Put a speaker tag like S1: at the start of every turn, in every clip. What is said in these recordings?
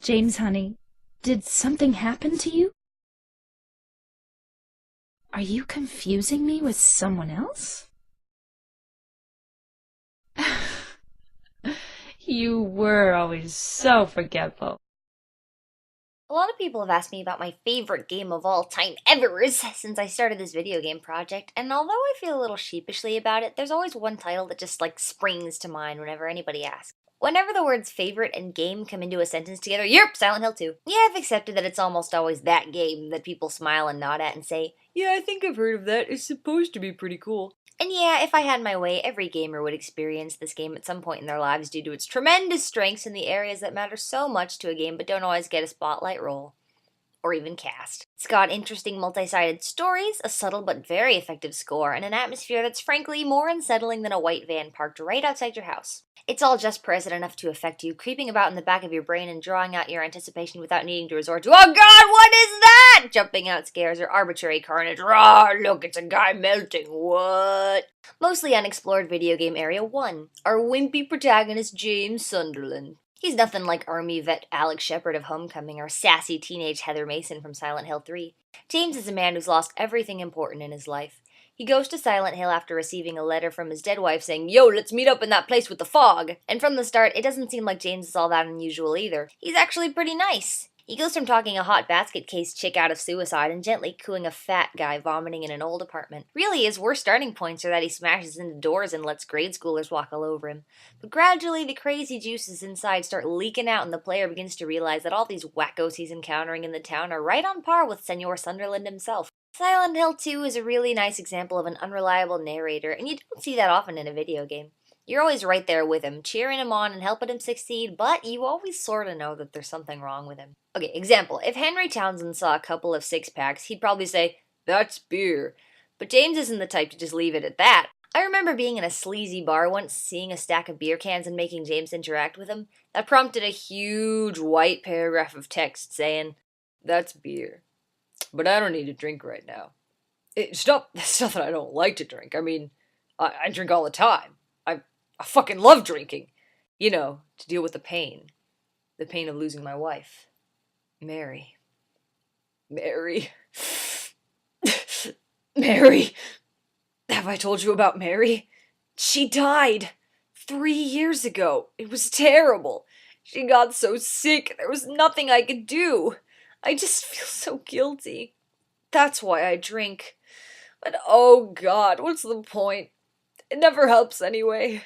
S1: James, honey, did something happen to you? Are you confusing me with someone else? You were always so forgetful.
S2: A lot of people have asked me about my favorite game of all time ever since I started this video game project, and although I feel a little sheepishly about it, there's always one title that just springs to mind whenever anybody asks. Whenever the words favorite and game come into a sentence together, yep, Silent Hill 2. Yeah, I've accepted that it's almost always that game that people smile and nod at and say, yeah, I think I've heard of that, it's supposed to be pretty cool. And yeah, if I had my way, every gamer would experience this game at some point in their lives due to its tremendous strengths in the areas that matter so much to a game but don't always get a spotlight role. Or even cast. It's got interesting multi-sided stories, a subtle but very effective score, and an atmosphere that's frankly more unsettling than a white van parked right outside your house. It's all just present enough to affect you, creeping about in the back of your brain and drawing out your anticipation without needing to resort to, oh god, what is that? Jumping out scares or arbitrary carnage. Rawr, look, it's a guy melting, what? Mostly unexplored video game area 1. Our wimpy protagonist, James Sunderland. He's nothing like Army vet Alex Shepard of Homecoming or sassy teenage Heather Mason from Silent Hill 3. James is a man who's lost everything important in his life. He goes to Silent Hill after receiving a letter from his dead wife saying, yo, let's meet up in that place with the fog. And from the start, it doesn't seem like James is all that unusual either. He's actually pretty nice. He goes from talking a hot basket case chick out of suicide and gently cooing a fat guy vomiting in an old apartment. Really, his worst starting points are that he smashes into doors and lets grade schoolers walk all over him. But gradually, the crazy juices inside start leaking out and the player begins to realize that all these wackos he's encountering in the town are right on par with Senor Sunderland himself. Silent Hill 2 is a really nice example of an unreliable narrator, and you don't see that often in a video game. You're always right there with him, cheering him on and helping him succeed, but you always sorta know that there's something wrong with him. Okay, example, if Henry Townsend saw a couple of six-packs, he'd probably say, that's beer. But James isn't the type to just leave it at that. I remember being in a sleazy bar once, seeing a stack of beer cans and making James interact with them. That prompted a huge white paragraph of text saying, that's beer. But I don't need a drink right now. It's not that I don't like to drink. I mean, I drink all the time. I fucking love drinking. You know, to deal with the pain. The pain of losing my wife. Mary. Mary. Mary. Have I told you about Mary? She died 3 years ago. It was terrible. She got so sick, there was nothing I could do. I just feel so guilty. That's why I drink. But oh god, what's the point? It never helps anyway.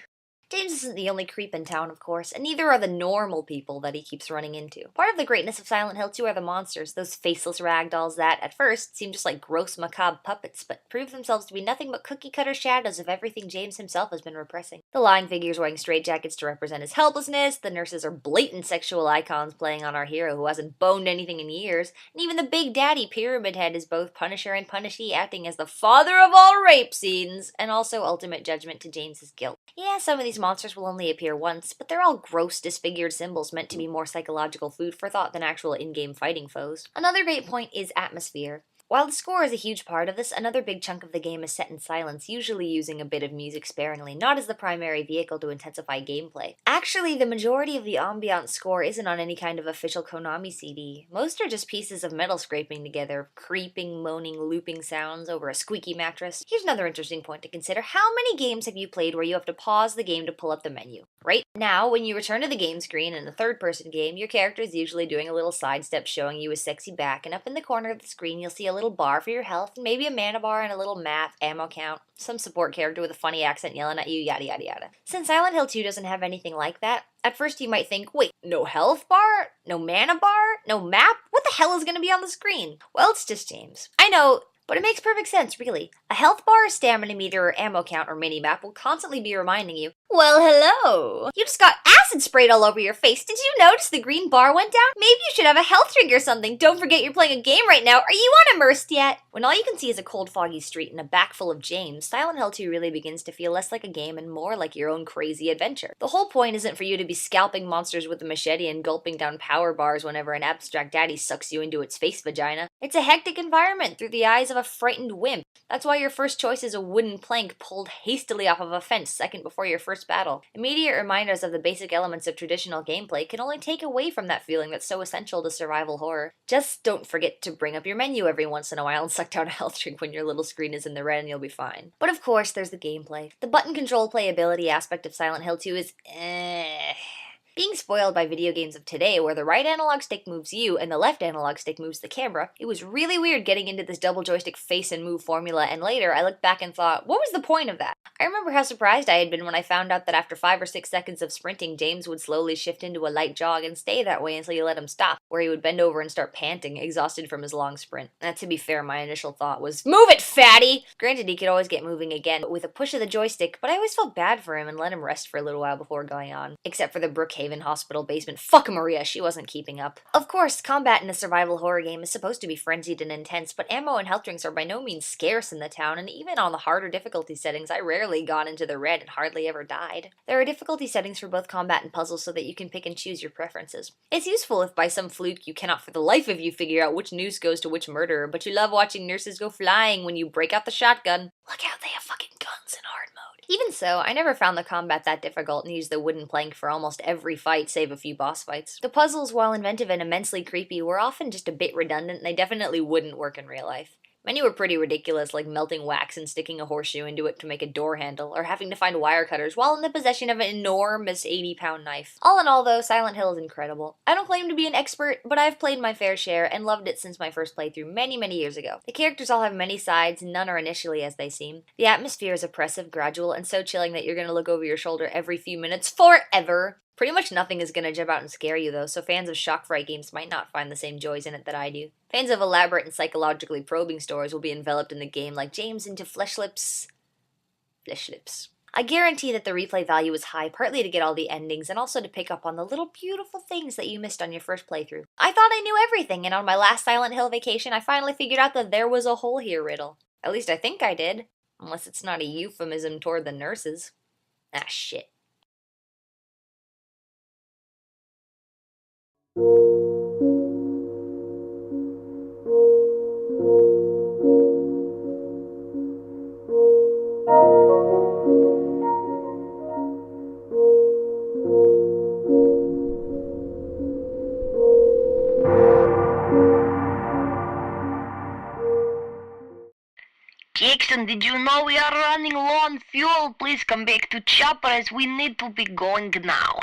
S2: James isn't the only creep in town, of course, and neither are the normal people that he keeps running into. Part of the greatness of Silent Hill 2 are the monsters, those faceless ragdolls that, at first, seem just like gross macabre puppets, but prove themselves to be nothing but cookie-cutter shadows of everything James himself has been repressing. The lying figures wearing straitjackets to represent his helplessness, the nurses are blatant sexual icons playing on our hero who hasn't boned anything in years, and even the Big Daddy Pyramid Head is both Punisher and Punishee, acting as the father of all rape scenes, and also ultimate judgment to James's guilt. Yeah, some of these monsters will only appear once, but they're all gross, disfigured symbols meant to be more psychological food for thought than actual in-game fighting foes. Another great point is atmosphere. While the score is a huge part of this, another big chunk of the game is set in silence, usually using a bit of music sparingly, not as the primary vehicle to intensify gameplay. Actually, the majority of the ambient score isn't on any kind of official Konami CD. Most are just pieces of metal scraping together, creeping, moaning, looping sounds over a squeaky mattress. Here's another interesting point to consider. How many games have you played where you have to pause the game to pull up the menu? Right now, when you return to the game screen in a third-person game, your character is usually doing a little sidestep showing you a sexy back, and up in the corner of the screen you'll see a little bar for your health, and maybe a mana bar and a little map, ammo count, some support character with a funny accent yelling at you, yada yada yada. Since Silent Hill 2 doesn't have anything like that, at first you might think, wait, no health bar? No mana bar? No map? What the hell is going to be on the screen? Well, it's just James. I know, but it makes perfect sense, really. A health bar, stamina meter, or ammo count, or minimap will constantly be reminding you, well, hello. You just got acid sprayed all over your face. Did you notice the green bar went down? Maybe you should have a health drink or something. Don't forget you're playing a game right now. Are you unimmersed yet? When all you can see is a cold, foggy street and a back full of James, Silent Hill 2 really begins to feel less like a game and more like your own crazy adventure. The whole point isn't for you to be scalping monsters with a machete and gulping down power bars whenever an abstract daddy sucks you into its face vagina. It's a hectic environment through the eyes of a frightened wimp. That's why your first choice is a wooden plank pulled hastily off of a fence second before your first first battle. Immediate reminders of the basic elements of traditional gameplay can only take away from that feeling that's so essential to survival horror. Just don't forget to bring up your menu every once in a while and suck down a health drink when your little screen is in the red and you'll be fine. But of course, there's the gameplay. The button control playability aspect of Silent Hill 2 is Being spoiled by video games of today where the right analog stick moves you and the left analog stick moves the camera, it was really weird getting into this double joystick face and move formula, and later I looked back and thought, what was the point of that? I remember how surprised I had been when I found out that after 5 or 6 seconds of sprinting, James would slowly shift into a light jog and stay that way until you let him stop, where he would bend over and start panting, exhausted from his long sprint. And to be fair, my initial thought was, move it, fatty! Granted, he could always get moving again with a push of the joystick, but I always felt bad for him and let him rest for a little while before going on. Except for the Brookhaven Hospital basement. Fuck Maria, she wasn't keeping up. Of course, combat in a survival horror game is supposed to be frenzied and intense, but ammo and health drinks are by no means scarce in the town, and even on the harder difficulty settings, I rarely got into the red and hardly ever died. There are difficulty settings for both combat and puzzles so that you can pick and choose your preferences. It's useful if by some fluke you cannot for the life of you figure out which noose goes to which murderer, but you love watching nurses go flying when you break out the shotgun. Look out, they have fucking guns in hard mode. Even so, I never found the combat that difficult and used the wooden plank for almost every fight save a few boss fights. The puzzles, while inventive and immensely creepy, were often just a bit redundant and they definitely wouldn't work in real life. Many were pretty ridiculous, like melting wax and sticking a horseshoe into it to make a door handle, or having to find wire cutters while in the possession of an enormous 80-pound knife. All in all, though, Silent Hill is incredible. I don't claim to be an expert, but I've played my fair share and loved it since my first playthrough many, many years ago. The characters all have many sides, and none are initially as they seem. The atmosphere is oppressive, gradual, and so chilling that you're gonna look over your shoulder every few minutes forever. Pretty much nothing is gonna jump out and scare you though, so fans of shock fright games might not find the same joys in it that I do. Fans of elaborate and psychologically probing stories will be enveloped in the game like James into flesh lips. I guarantee that the replay value is high, partly to get all the endings and also to pick up on the little beautiful things that you missed on your first playthrough. I thought I knew everything, and on my last Silent Hill vacation I finally figured out that there was a hole here riddle. At least I think I did. Unless it's not a euphemism toward the nurses. Ah, shit.
S3: Jackson, did you know we are running low on fuel? Please come back to chopper as we need to be going now.